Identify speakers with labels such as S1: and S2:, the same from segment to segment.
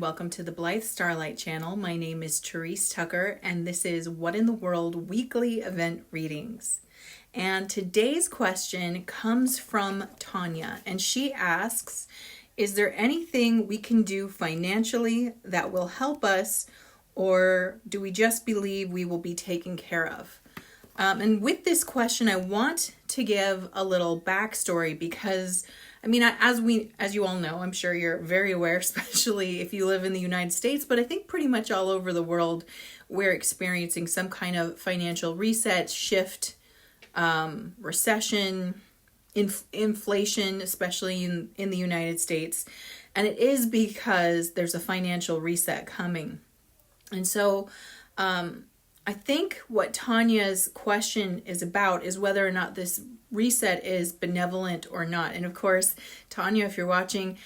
S1: welcome to the Blythe Starlight channel. My name is Therese Tucker, and this is What in the World Weekly Event Readings. And today's question comes from Tanya, and she asks, is there anything we can do financially that will help us, or do we just believe we will be taken care of? And with this question, I want to give a little backstory because as you all know, I'm sure you're very aware, especially if you live in the United States, but I think pretty much all over the world, we're experiencing some kind of financial reset, shift, recession, inflation, especially in the United States. And it is because there's a financial reset coming. And so I think what Tanya's question is about is whether or not this reset is benevolent or not. And of course, Tanya, if you're watching,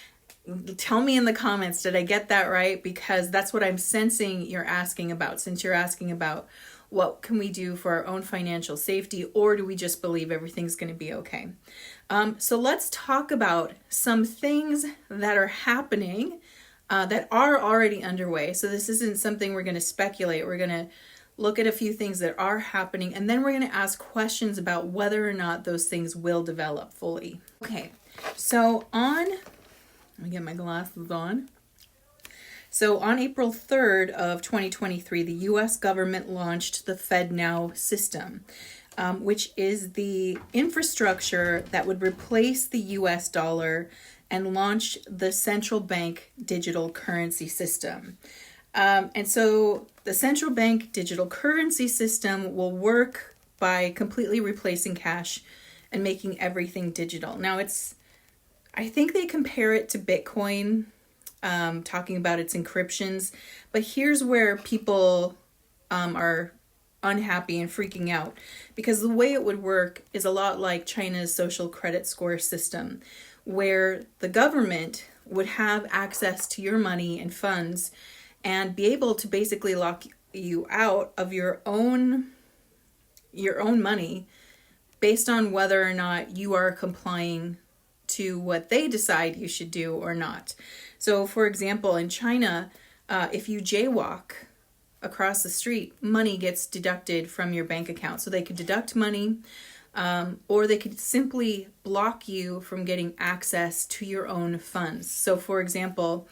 S1: tell me in the comments, did I get that right? Because that's what I'm sensing you're asking about, since you're asking about what can we do for our own financial safety, or do we just believe everything's going to be okay? So let's talk about some things that are happening that are already underway. So this isn't something we're going to speculate. We're going to look at a few things that are happening, and then we're going to ask questions about whether or not those things will develop fully. Okay, so let me get my glasses on. So on April 3rd of 2023, the U.S. government launched the FedNow system, which is the infrastructure that would replace the U.S. dollar and launch the central bank digital currency system. And so the central bank digital currency system will work by completely replacing cash and making everything digital. Now I think they compare it to Bitcoin, talking about its encryptions, but here's where people are unhappy and freaking out, because the way it would work is a lot like China's social credit score system, where the government would have access to your money and funds and be able to basically lock you out of your own money based on whether or not you are complying to what they decide you should do or not. So for example, in China, if you jaywalk across the street, money gets deducted from your bank account. So they could deduct money, or they could simply block you from getting access to your own funds. So for example,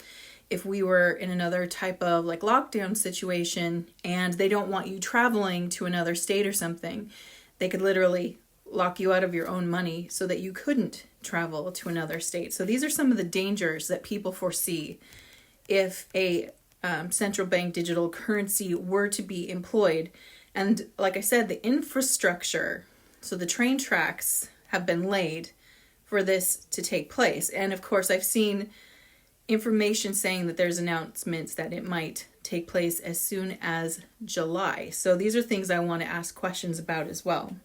S1: if we were in another type of lockdown situation and they don't want you traveling to another state or something, they could literally lock you out of your own money so that you couldn't travel to another state. So these are some of the dangers that people foresee if a central bank digital currency were to be employed. And like I said, the infrastructure, so the train tracks have been laid for this to take place. And of course, I've seen information saying that there's announcements that it might take place as soon as July. So these are things I want to ask questions about as well.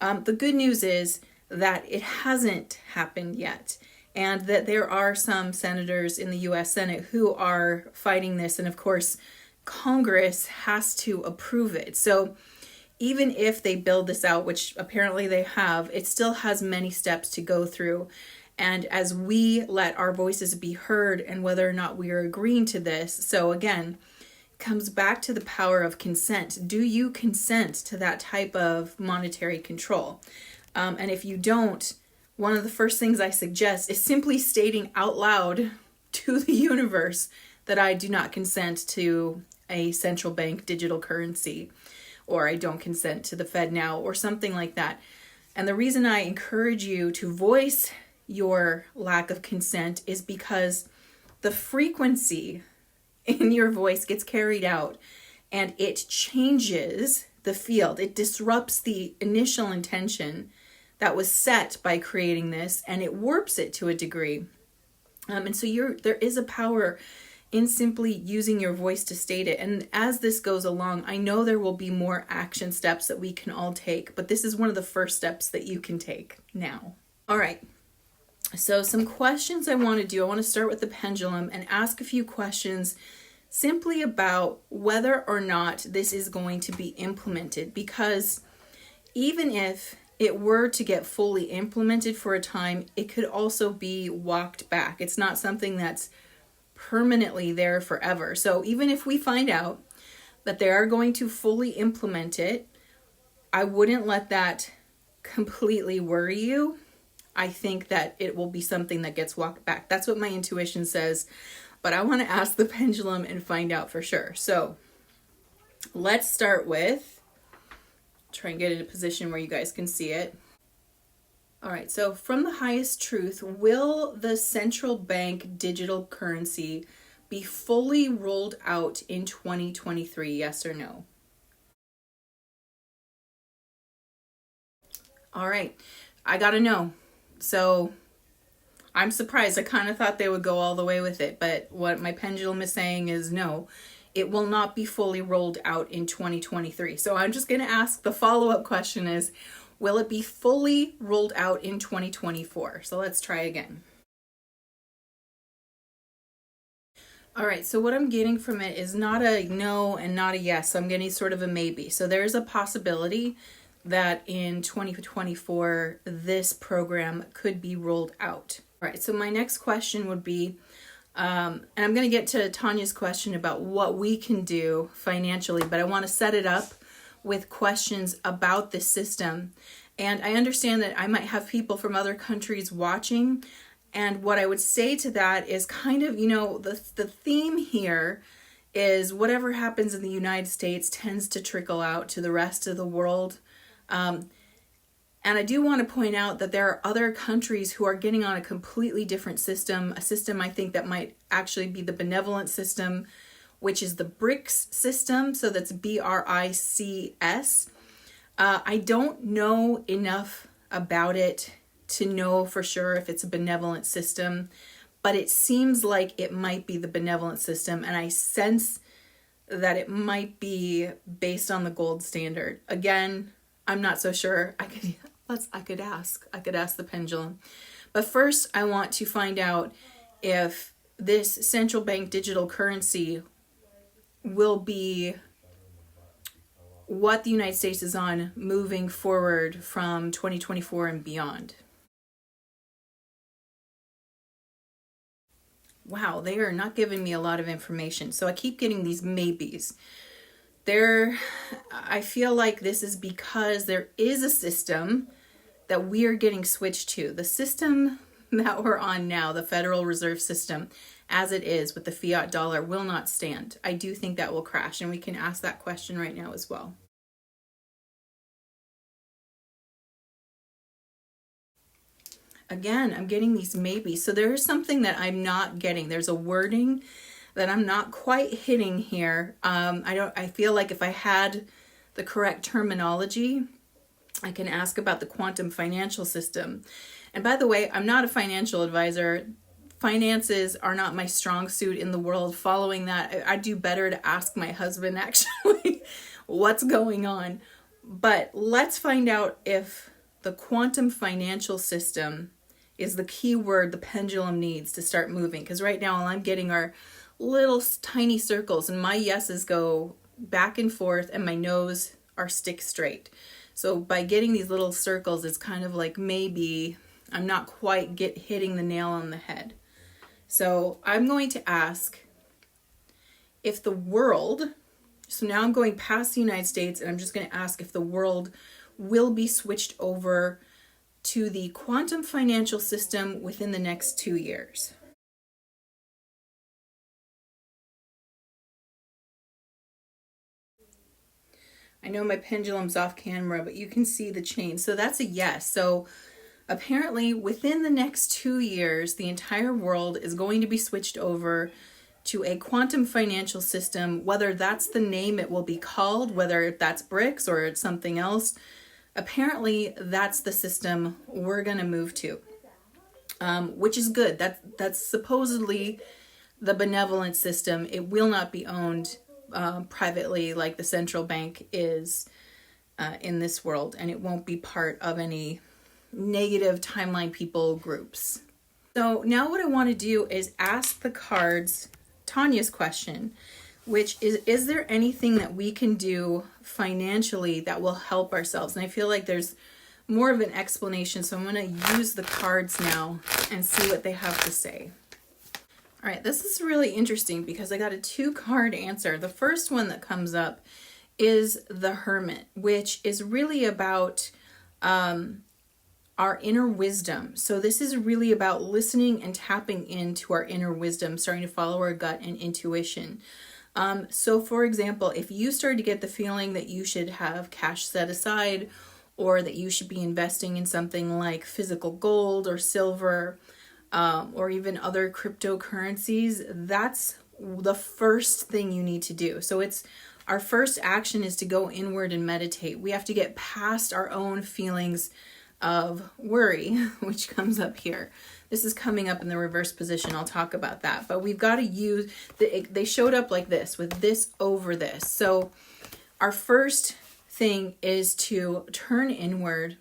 S1: The good news is that it hasn't happened yet, and that there are some senators in the U.S. Senate who are fighting this, and of course, Congress has to approve it. So even if they build this out, which apparently they have, it still has many steps to go through. And as we let our voices be heard and whether or not we are agreeing to this, so again, it comes back to the power of consent. Do you consent to that type of monetary control? And if you don't, one of the first things I suggest is simply stating out loud to the universe that I do not consent to a central bank digital currency, or I don't consent to the FedNow, or something like that. And the reason I encourage you to voice your lack of consent is because the frequency in your voice gets carried out and it changes the field. It disrupts the initial intention that was set by creating this, and it warps it to a degree. And so there is a power in simply using your voice to state it. And as this goes along, I know there will be more action steps that we can all take, but this is one of the first steps that you can take now. All right. So some questions I want to do. I want to start with the pendulum and ask a few questions simply about whether or not this is going to be implemented, because even if it were to get fully implemented for a time, it could also be walked back. It's not something that's permanently there forever. So even if we find out that they are going to fully implement it, I wouldn't let that completely worry you. I think that it will be something that gets walked back. That's what my intuition says, but I want to ask the pendulum and find out for sure. So let's start with, try and get in a position where you guys can see it. All right, so from the highest truth, will the central bank digital currency be fully rolled out in 2023, yes or no? All right, I gotta know. So I'm surprised. I kind of thought they would go all the way with it, but what my pendulum is saying is no, it will not be fully rolled out in 2023. So I'm just gonna ask, the follow-up question is, will it be fully rolled out in 2024? So let's try again. All right, so what I'm getting from it is not a no and not a yes. So I'm getting sort of a maybe. So there's a possibility that in 2024, this program could be rolled out. All right, so my next question would be, and I'm going to get to Tanya's question about what we can do financially, but I want to set it up with questions about the system. And I understand that I might have people from other countries watching. And what I would say to that is kind of, the theme here is whatever happens in the United States tends to trickle out to the rest of the world. And I do want to point out that there are other countries who are getting on a completely different system, a system I think that might actually be the benevolent system, which is the BRICS system. So that's BRICS. I don't know enough about it to know for sure if it's a benevolent system, but it seems like it might be the benevolent system, and I sense that it might be based on the gold standard. Again, I'm not so sure. I could ask the pendulum. But first, I want to find out if this central bank digital currency will be what the United States is on moving forward from 2024 and beyond. Wow, they are not giving me a lot of information. So I keep getting these maybes. I feel like this is because there is a system that we are getting switched to. The system that we're on now, the Federal Reserve System, as it is with the fiat dollar, will not stand. I do think that will crash, and we can ask that question right now as well. Again, I'm getting these maybes. So there is something that I'm not getting. There's a wording that I'm not quite hitting here. I feel like if I had the correct terminology, I can ask about the quantum financial system. And by the way, I'm not a financial advisor. Finances are not my strong suit in the world. Following that, I do better to ask my husband actually what's going on. But let's find out if the quantum financial system is the key word the pendulum needs to start moving. Because right now all I'm getting are little tiny circles, and my yeses go back and forth and my no's are stick straight. So by getting these little circles, it's kind of like maybe I'm not quite hitting the nail on the head. So I'm going to ask if the world, so now I'm going past the United States, and I'm just going to ask if the world will be switched over to the quantum financial system within the next 2 years. I know my pendulum's off camera, but you can see the chain. So that's a yes. So apparently within the next 2 years, the entire world is going to be switched over to a quantum financial system, whether that's the name it will be called, whether that's BRICS or it's something else. Apparently that's the system we're going to move to, which is good. That's supposedly the benevolent system. It will not be owned privately like the central bank is in this world, and it won't be part of any negative timeline people groups. So now what I want to do is ask the cards Tanya's question, which is there anything that we can do financially that will help ourselves? And I feel like there's more of an explanation, so I'm going to use the cards now and see what they have to say. All right, this is really interesting because I got a 2-card answer. The first one that comes up is the Hermit, which is really about our inner wisdom. So this is really about listening and tapping into our inner wisdom, starting to follow our gut and intuition. So for example, if you start to get the feeling that you should have cash set aside, or that you should be investing in something like physical gold or silver, or even other cryptocurrencies, that's the first thing you need to do. So our first action is to go inward and meditate. We have to get past our own feelings of worry, which comes up here. This is coming up in the reverse position. I'll talk about that. But we've got to use, they showed up like this, with this over this. So our first thing is to turn inward,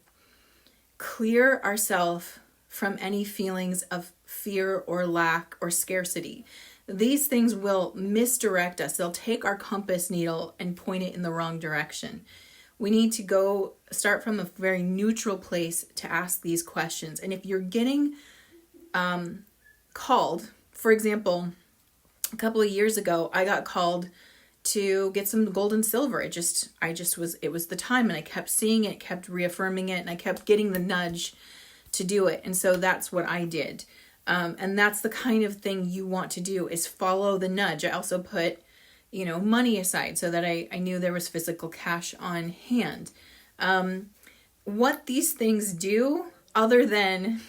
S1: clear ourselves from any feelings of fear or lack or scarcity. These things will misdirect us. They'll take our compass needle and point it in the wrong direction. We need to start from a very neutral place to ask these questions. And if you're getting called, for example, a couple of years ago, I got called to get some gold and silver. It was the time, and I kept seeing it, kept reaffirming it, and I kept getting the nudge to do it. And so that's what I did. And that's the kind of thing you want to do, is follow the nudge. I also put, money aside so that I knew there was physical cash on hand. What these things do, other than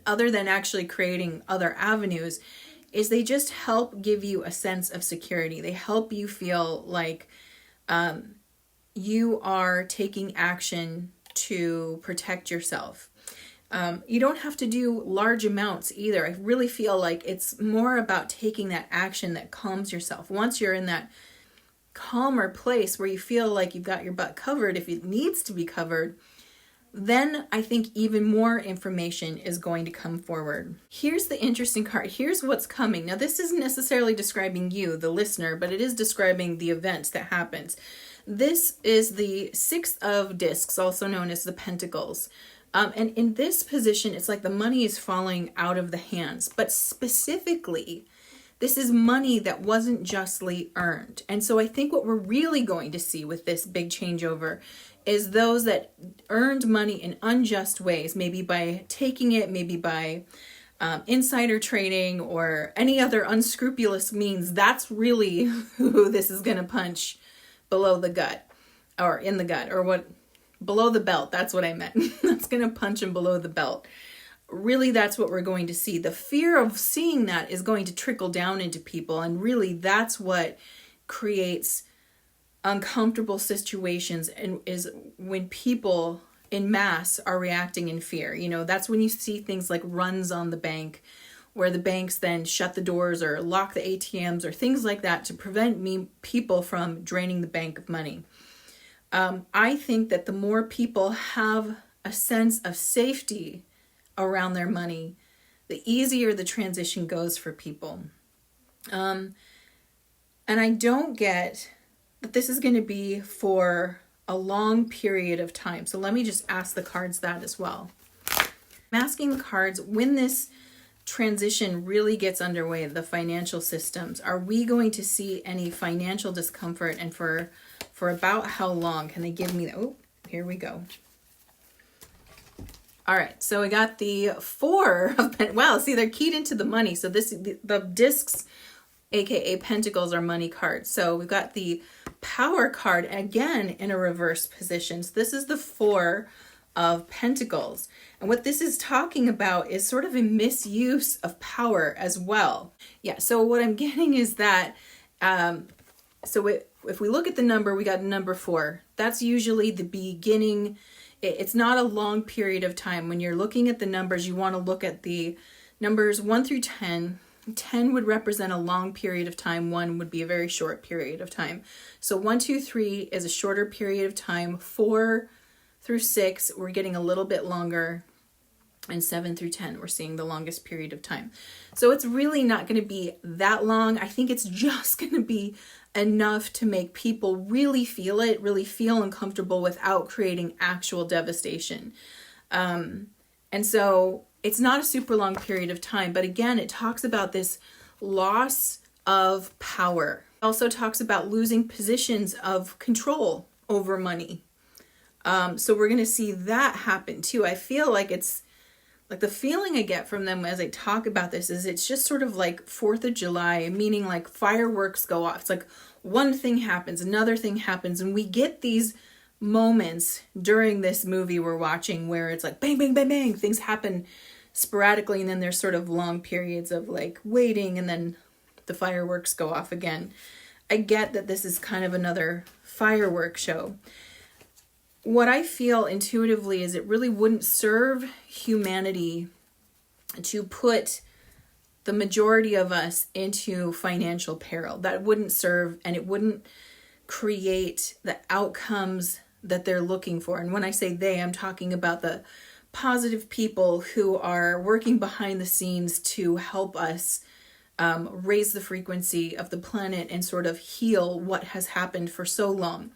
S1: actually creating other avenues, is they just help give you a sense of security. They help you feel like you are taking action to protect yourself. You don't have to do large amounts either. I really feel like it's more about taking that action that calms yourself. Once you're in that calmer place where you feel like you've got your butt covered if it needs to be covered, then I think even more information is going to come forward. Here's the interesting card. Here's what's coming. Now, this isn't necessarily describing you, the listener, but it is describing the events that happens. This is the 6 of discs, also known as the Pentacles. And in this position, it's like the money is falling out of the hands. But specifically, this is money that wasn't justly earned. And so I think what we're really going to see with this big changeover is those that earned money in unjust ways, maybe by taking it, maybe by insider trading or any other unscrupulous means. That's really who this is going to punch below the gut, or in the gut, or what... below the belt, that's what I meant. That's going to punch him below the belt. Really, that's what we're going to see. The fear of seeing that is going to trickle down into people. And really, that's what creates uncomfortable situations, and is when people in mass are reacting in fear. That's when you see things like runs on the bank, where the banks then shut the doors or lock the ATMs or things like that to prevent people from draining the bank of money. I think that the more people have a sense of safety around their money, the easier the transition goes for people. And I don't get that this is going to be for a long period of time. So let me just ask the cards that as well. I'm asking the cards, when this transition really gets underway, the financial systems, are we going to see any financial discomfort, and for about how long? Can they give me here we go. All right, so we got the 4 of wow, see, they're keyed into the money. So the discs, aka pentacles, are money cards. So we've got the power card again in a reverse position. So this is the 4 of pentacles. And what this is talking about is sort of a misuse of power as well. Yeah, so what I'm getting is that, if we look at the number, we got number 4. That's usually the beginning. It's not a long period of time. When you're looking at the numbers, you want to look at the numbers 1 through 10. 10 would represent a long period of time. 1 would be a very short period of time. So 1, 2, 3 is a shorter period of time. 4 through 6, we're getting a little bit longer. And 7 through 10, we're seeing the longest period of time. So it's really not going to be that long. I think it's just going to be enough to make people really feel it, really feel uncomfortable without creating actual devastation. And so it's not a super long period of time. But again, it talks about this loss of power. It also talks about losing positions of control over money. So we're going to see that happen too. I feel like it's like the feeling I get from them as I talk about this is it's just sort of like 4th of July, meaning like fireworks go off. It's like one thing happens, another thing happens, and we get these moments during this movie we're watching where it's like bang, bang, bang, bang, things happen sporadically, and then there's sort of long periods of like waiting, and then the fireworks go off again. I get that this is kind of another firework show. What I feel intuitively is it really wouldn't serve humanity to put the majority of us into financial peril. That wouldn't serve, and it wouldn't create the outcomes that they're looking for. And when I say they, I'm talking about the positive people who are working behind the scenes to help us raise the frequency of the planet and sort of heal what has happened for so long.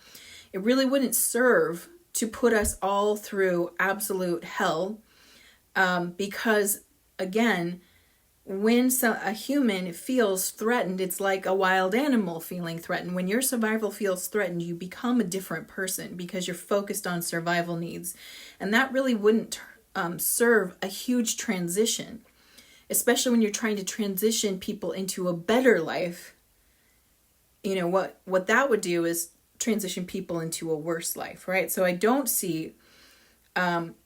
S1: It really wouldn't serve to put us all through absolute hell, because again, when a human feels threatened, it's like a wild animal feeling threatened. When your survival feels threatened, you become a different person because you're focused on survival needs. And that really wouldn't serve a huge transition, especially when you're trying to transition people into a better life. You know, what that would do is transition people into a worse life, right? So I don't see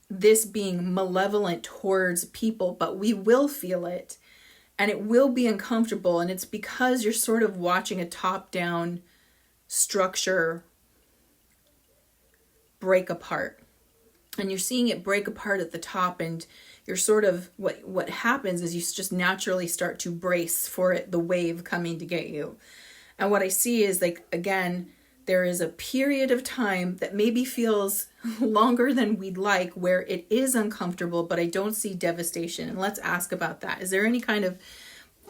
S1: this being malevolent towards people, but we will feel it. And it will be uncomfortable, and it's because you're sort of watching a top-down structure break apart. And you're seeing it break apart at the top, and you're sort of, what happens is you just naturally start to brace for it, the wave coming to get you. And what I see is, like, again, there is a period of time that maybe feels longer than we'd like where it is uncomfortable, but I don't see devastation. And let's ask about that. Is there any kind of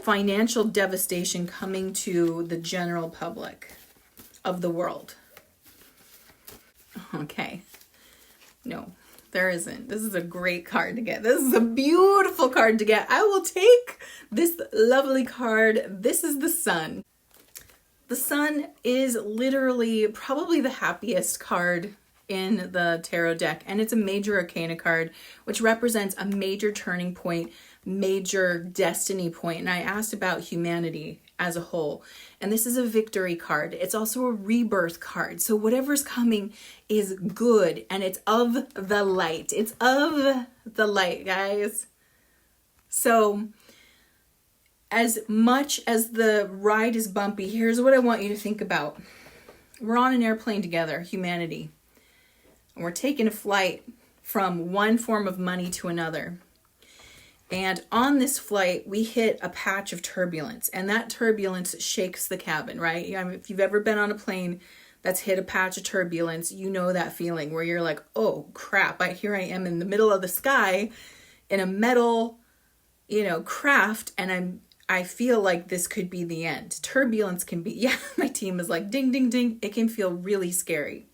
S1: financial devastation coming to the general public of the world? Okay. No, there isn't. This is a great card to get. This is a beautiful card to get. I will take this lovely card. This is the Sun. The Sun is literally probably the happiest card in the tarot deck, and it's a major arcana card, which represents a major turning point, major destiny point. And I asked about humanity as a whole, and this is a victory card. It's also a rebirth card. So whatever's coming is good, and it's of the light. It's of the light, guys. So as much as the ride is bumpy, here's what I want you to think about. We're on an airplane together, humanity. And we're taking a flight from one form of money to another. And on this flight, we hit a patch of turbulence. And that turbulence shakes the cabin, right? I mean, if you've ever been on a plane that's hit a patch of turbulence, you know that feeling where you're like, oh crap, here I am in the middle of the sky in a metal, craft, and I feel like this could be the end. Turbulence can be, yeah, my team is like, ding, ding, ding. It can feel really scary.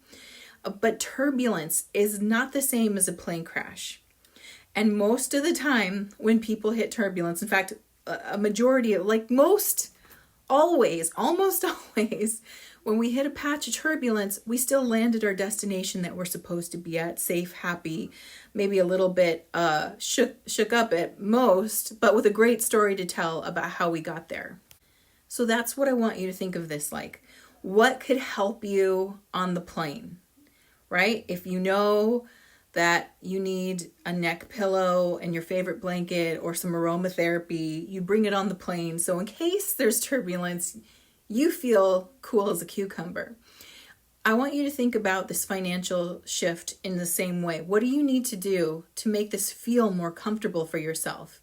S1: But turbulence is not the same as a plane crash. And most of the time when people hit turbulence, in fact, a majority, like almost always, when we hit a patch of turbulence, we still land at our destination that we're supposed to be at, safe, happy, maybe a little bit shook up at most, but with a great story to tell about how we got there. So that's what I want you to think of this like. What could help you on the plane, right? If you know that you need a neck pillow and your favorite blanket or some aromatherapy, you bring it on the plane. So in case there's turbulence, you feel cool as a cucumber. I want you to think about this financial shift in the same way. What do you need to do to make this feel more comfortable for yourself?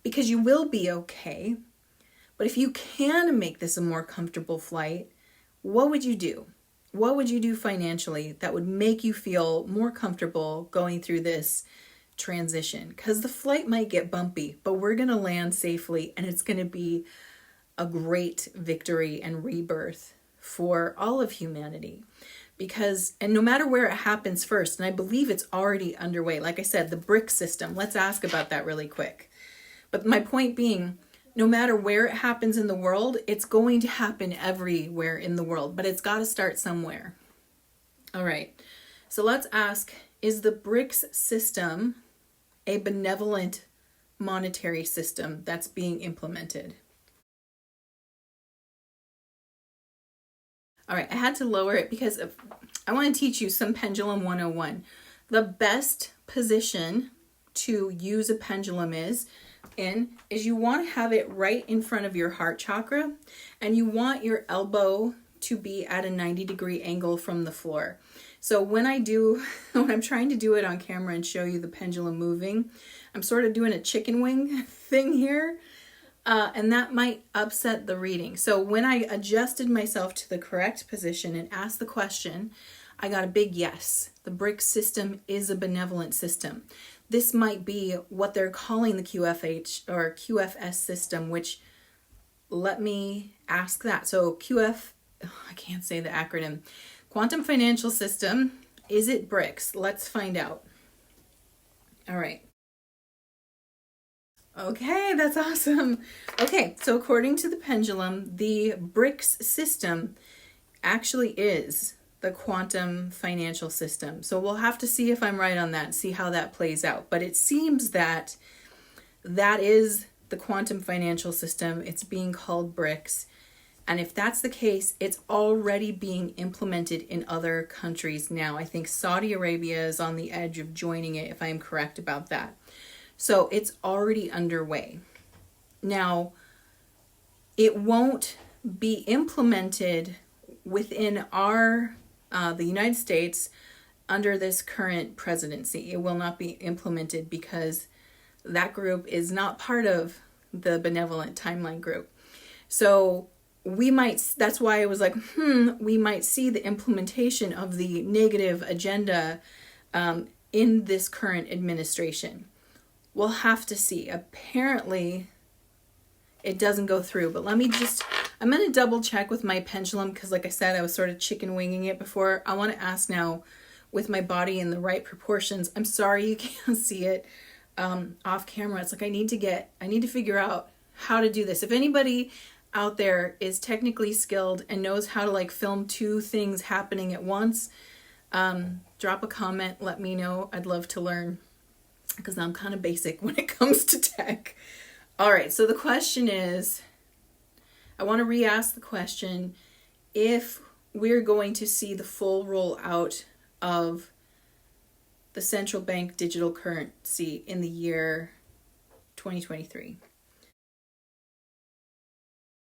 S1: Because you will be okay. But if you can make this a more comfortable flight, what would you do? What would you do financially that would make you feel more comfortable going through this transition? Because the flight might get bumpy, but we're going to land safely, and it's going to be a great victory and rebirth for all of humanity. And no matter where it happens first, and I believe it's already underway, like I said, the brick system, let's ask about that really quick. But my point being, no matter where it happens in the world, it's going to happen everywhere in the world, but it's got to start somewhere. All right. So let's ask, is the BRICS system a benevolent monetary system that's being implemented? All right, I had to lower it because I want to teach you some pendulum 101. The best position to use a pendulum is you want to have it right in front of your heart chakra, and you want your elbow to be at a 90-degree angle from the floor. So when I'm trying to do it on camera and show you the pendulum moving, I'm sort of doing a chicken wing thing here. And that might upset the reading. So when I adjusted myself to the correct position and asked the question, I got a big yes. The BRICS system is a benevolent system. This might be what they're calling the QFH or QFS system, which let me ask that. So I can't say the acronym. Quantum Financial System, is it BRICS? Let's find out. All right. Okay, that's awesome. Okay, so according to the pendulum, the BRICS system actually is the quantum financial system. So we'll have to see if I'm right on that, see how that plays out. But it seems that is the quantum financial system. It's being called BRICS. And if that's the case, it's already being implemented in other countries now. I think Saudi Arabia is on the edge of joining it, if I'm correct about that. So it's already underway. Now, it won't be implemented within the United States under this current presidency. It will not be implemented because that group is not part of the benevolent timeline group. So that's why I was like, we might see the implementation of the negative agenda in this current administration. We'll have to see. Apparently, it doesn't go through. But I'm going to double check with my pendulum because, like I said, I was sort of chicken winging it before. I want to ask now with my body in the right proportions. I'm sorry you can't see it off camera. It's like I need to figure out how to do this. If anybody out there is technically skilled and knows how to film two things happening at once, drop a comment. Let me know. I'd love to learn, because I'm kind of basic when it comes to tech. All right, so the question is, I want to re-ask the question, if we're going to see the full rollout of the central bank digital currency in the year 2023.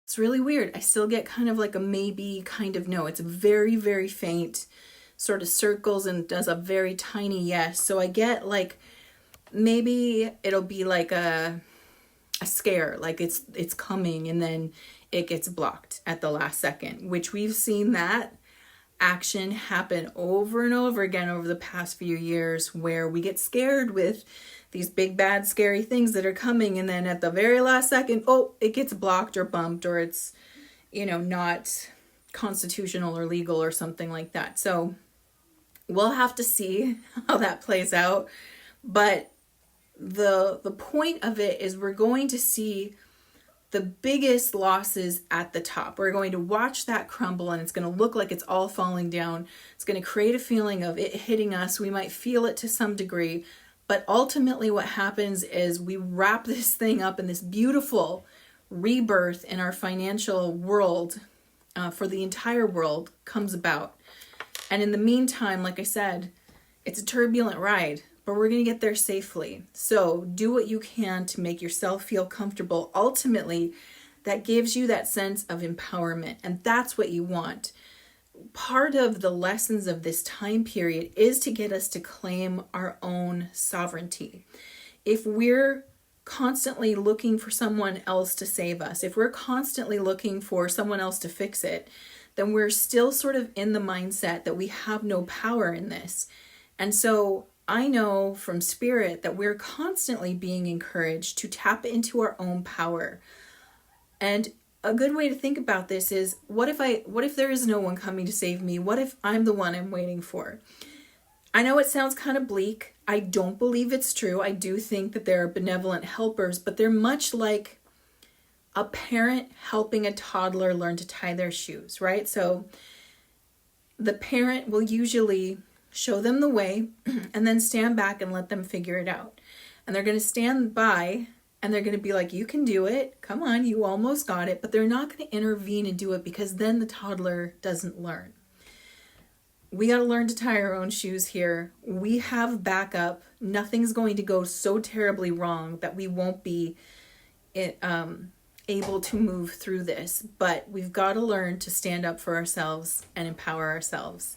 S1: It's really weird. I still get kind of like a maybe, kind of no. It's very, very faint, sort of circles and does a very tiny yes. So I get maybe it'll be like a scare, like it's coming and then it gets blocked at the last second, which we've seen that action happen over and over again over the past few years, where we get scared with these big bad scary things that are coming, and then at the very last second, it gets blocked or bumped, or it's not constitutional or legal or something like that. So we'll have to see how that plays out. But the point of it is we're going to see the biggest losses at the top. We're going to watch that crumble, and it's going to look like it's all falling down. It's going to create a feeling of it hitting us. We might feel it to some degree, but ultimately what happens is we wrap this thing up in this beautiful rebirth in our financial world, for the entire world comes about. And in the meantime, like I said, it's a turbulent ride, but we're going to get there safely. So do what you can to make yourself feel comfortable. Ultimately, that gives you that sense of empowerment, and that's what you want. Part of the lessons of this time period is to get us to claim our own sovereignty. If we're constantly looking for someone else to save us, if we're constantly looking for someone else to fix it, then we're still sort of in the mindset that we have no power in this. And so I know from spirit that we're constantly being encouraged to tap into our own power. And a good way to think about this is, what if there is no one coming to save me? What if I'm the one I'm waiting for? I know it sounds kind of bleak. I don't believe it's true. I do think that there are benevolent helpers, but they're much like a parent helping a toddler learn to tie their shoes, right? So the parent will usually show them the way and then stand back and let them figure it out. And they're going to stand by and they're going to be like, you can do it. Come on, you almost got it. But they're not going to intervene and do it because then the toddler doesn't learn. We got to learn to tie our own shoes here. We have backup. Nothing's going to go so terribly wrong that we won't be able to move through this. But we've got to learn to stand up for ourselves and empower ourselves.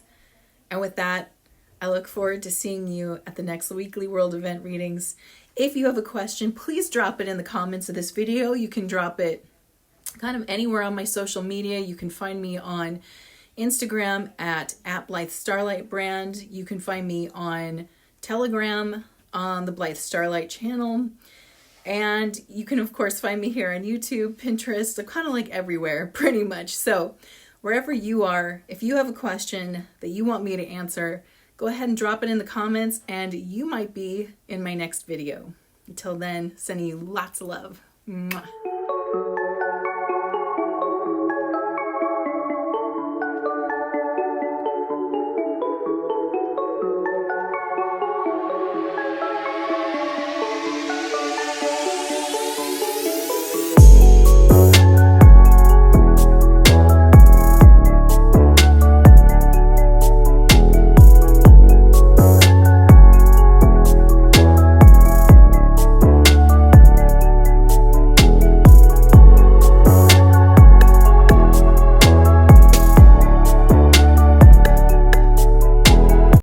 S1: And with that, I look forward to seeing you at the next weekly World Event readings. If you have a question, please drop it in the comments of this video. You can drop it kind of anywhere on my social media. You can find me on Instagram at Blythe Starlight brand. You can find me on Telegram on the Blythe Starlight channel. And you can, of course, find me here on YouTube, Pinterest. I'm kind of like everywhere, pretty much. So wherever you are, if you have a question that you want me to answer, go ahead and drop it in the comments and you might be in my next video. Until then, sending you lots of love. Mwah.